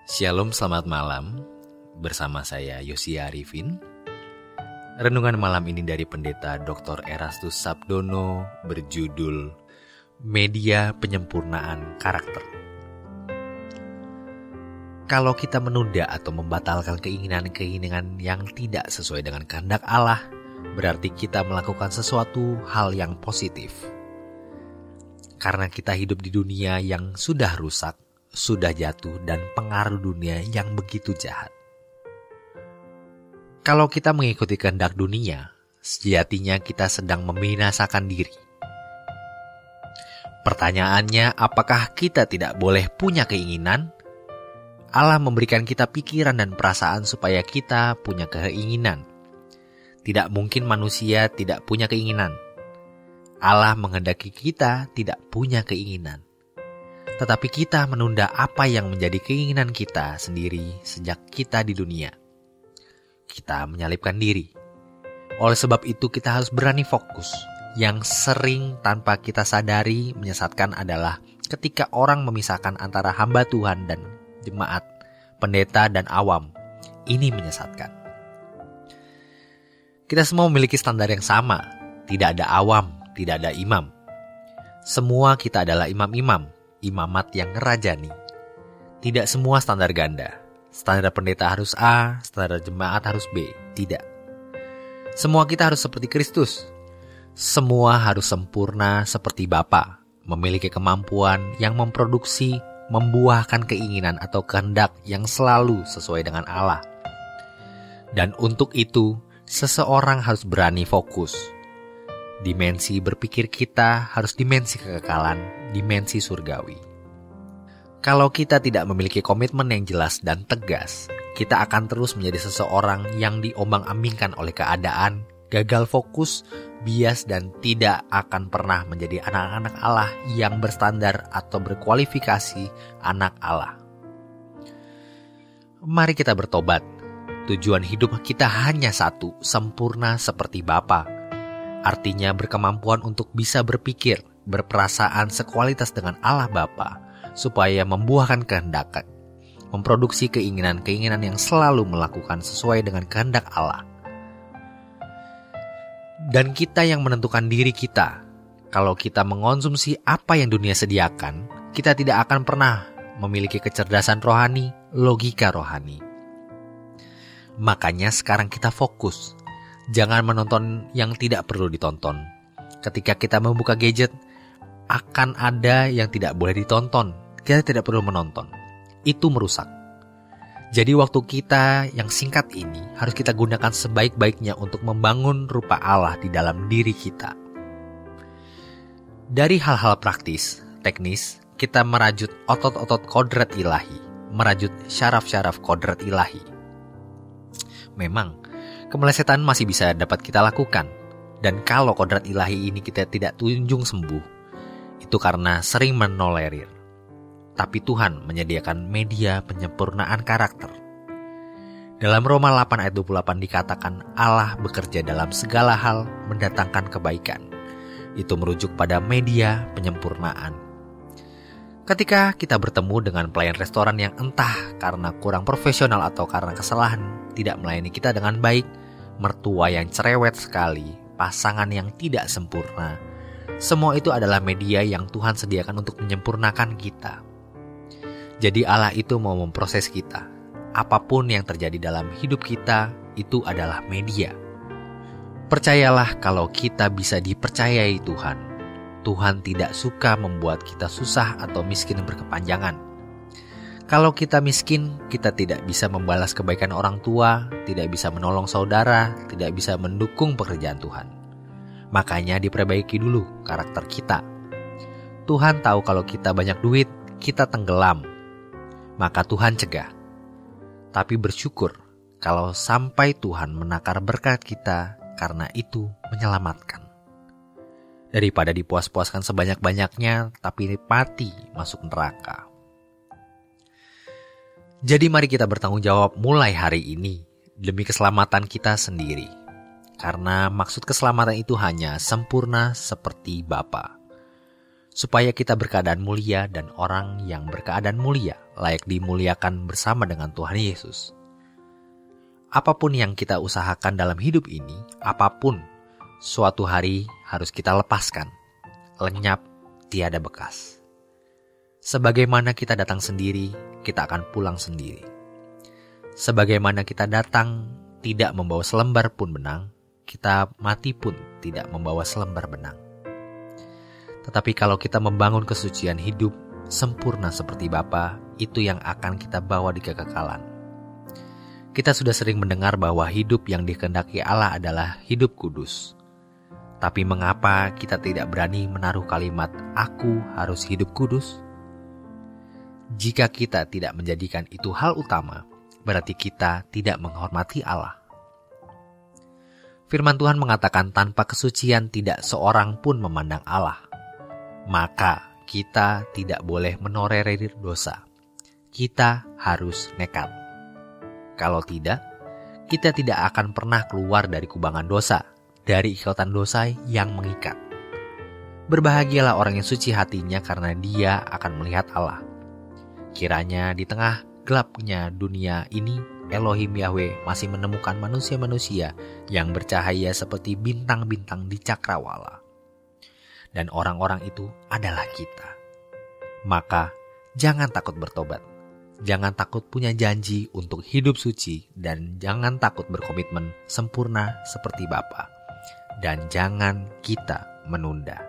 Shalom, selamat malam. Bersama saya Yosia Arifin. Renungan malam ini dari Pendeta Dr. Erastus Sabdono berjudul Media Penyempurnaan Karakter. Kalau kita menunda atau membatalkan keinginan-keinginan yang tidak sesuai dengan kehendak Allah, berarti kita melakukan sesuatu hal yang positif. Karena kita hidup di dunia yang sudah rusak, sudah jatuh, dan pengaruh dunia yang begitu jahat. Kalau kita mengikuti kehendak dunia, sejatinya kita sedang membinasakan diri. Pertanyaannya, apakah kita tidak boleh punya keinginan? Allah memberikan kita pikiran dan perasaan supaya kita punya keinginan. Tidak mungkin manusia tidak punya keinginan. Allah menghendaki kita tidak punya keinginan. Tetapi kita menunda apa yang menjadi keinginan kita sendiri sejak kita di dunia. Kita menyalipkan diri. Oleh sebab itu kita harus berani fokus. Yang sering tanpa kita sadari menyesatkan adalah ketika orang memisahkan antara hamba Tuhan dan jemaat, pendeta dan awam. Ini menyesatkan. Kita semua memiliki standar yang sama. Tidak ada awam, tidak ada imam. Semua kita adalah imam-imam. Imamat yang ngerajani. Tidak semua standar ganda. Standar pendeta harus A, standar jemaat harus B. Tidak. Semua kita harus seperti Kristus. Semua harus sempurna seperti Bapa, memiliki kemampuan yang memproduksi, membuahkan keinginan atau kehendak yang selalu sesuai dengan Allah. Dan untuk itu, seseorang harus berani fokus. Dimensi berpikir kita harus dimensi kekekalan, dimensi surgawi. Kalau kita tidak memiliki komitmen yang jelas dan tegas, kita akan terus menjadi seseorang yang diombang-ambingkan oleh keadaan, gagal fokus, bias, dan tidak akan pernah menjadi anak-anak Allah yang berstandar atau berkualifikasi anak Allah. Mari kita bertobat. Tujuan hidup kita hanya satu, sempurna seperti Bapa. Artinya berkemampuan untuk bisa berpikir, berperasaan sekualitas dengan Allah Bapa, supaya membuahkan kehendak, memproduksi keinginan-keinginan yang selalu melakukan sesuai dengan kehendak Allah. Dan kita yang menentukan diri kita. Kalau kita mengonsumsi apa yang dunia sediakan, kita tidak akan pernah memiliki kecerdasan rohani, logika rohani. Makanya sekarang kita fokus. Jangan menonton yang tidak perlu ditonton. Ketika kita membuka gadget, akan ada yang tidak boleh ditonton. Kita tidak perlu menonton. Itu merusak. Jadi waktu kita yang singkat ini harus kita gunakan sebaik-baiknya untuk membangun rupa Allah di dalam diri kita. Dari hal-hal praktis, teknis, kita merajut otot-otot kodrat ilahi, merajut syaraf-syaraf kodrat ilahi. Memang, kemelesetan masih bisa dapat kita lakukan. Dan kalau kodrat ilahi ini kita tidak tunjung sembuh, itu karena sering menolerir. Tapi Tuhan menyediakan media penyempurnaan karakter. Dalam Roma 8 ayat 28 dikatakan Allah bekerja dalam segala hal mendatangkan kebaikan. Itu merujuk pada media penyempurnaan. Ketika kita bertemu dengan pelayan restoran yang entah karena kurang profesional atau karena kesalahan tidak melayani kita dengan baik, mertua yang cerewet sekali, pasangan yang tidak sempurna, semua itu adalah media yang Tuhan sediakan untuk menyempurnakan kita. Jadi Allah itu mau memproses kita. Apapun yang terjadi dalam hidup kita, itu adalah media. Percayalah kalau kita bisa dipercayai Tuhan. Tuhan tidak suka membuat kita susah atau miskin berkepanjangan. Kalau kita miskin, kita tidak bisa membalas kebaikan orang tua, tidak bisa menolong saudara, tidak bisa mendukung pekerjaan Tuhan. Makanya diperbaiki dulu karakter kita. Tuhan tahu kalau kita banyak duit, kita tenggelam. Maka Tuhan cegah. Tapi bersyukur kalau sampai Tuhan menakar berkat kita, karena itu menyelamatkan. Daripada dipuas-puaskan sebanyak-banyaknya, tapi mati masuk neraka. Jadi mari kita bertanggung jawab mulai hari ini demi keselamatan kita sendiri. Karena maksud keselamatan itu hanya sempurna seperti Bapa. supaya kita berkeadaan mulia dan orang yang berkeadaan mulia layak dimuliakan bersama dengan Tuhan Yesus. Apapun yang kita usahakan dalam hidup ini, apapun, suatu hari harus kita lepaskan, lenyap, tiada bekas. Sebagaimana kita datang sendiri, kita akan pulang sendiri. Sebagaimana kita datang tidak membawa selembar pun benang, kita mati pun tidak membawa selembar benang. Tetapi kalau kita membangun kesucian hidup sempurna seperti Bapa, itu yang akan kita bawa di kekekalan. Kita sudah sering mendengar bahwa hidup yang dikehendaki Allah adalah hidup kudus. Tapi mengapa kita tidak berani menaruh kalimat "aku harus hidup kudus"? Jika kita tidak menjadikan itu hal utama, berarti kita tidak menghormati Allah. Firman Tuhan mengatakan tanpa kesucian tidak seorang pun memandang Allah. Maka kita tidak boleh menolerir dosa. Kita harus nekat. Kalau tidak, kita tidak akan pernah keluar dari kubangan dosa, dari ikatan dosa yang mengikat. Berbahagialah orang yang suci hatinya karena dia akan melihat Allah. Kiranya di tengah gelapnya dunia ini, Elohim Yahweh masih menemukan manusia-manusia yang bercahaya seperti bintang-bintang di cakrawala. Dan orang-orang itu adalah kita. Maka jangan takut bertobat. Jangan takut punya janji untuk hidup suci. Dan jangan takut berkomitmen sempurna seperti Bapa. Dan jangan kita menunda.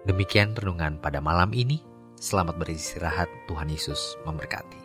Demikian renungan pada malam ini. Selamat beristirahat, Tuhan Yesus memberkati.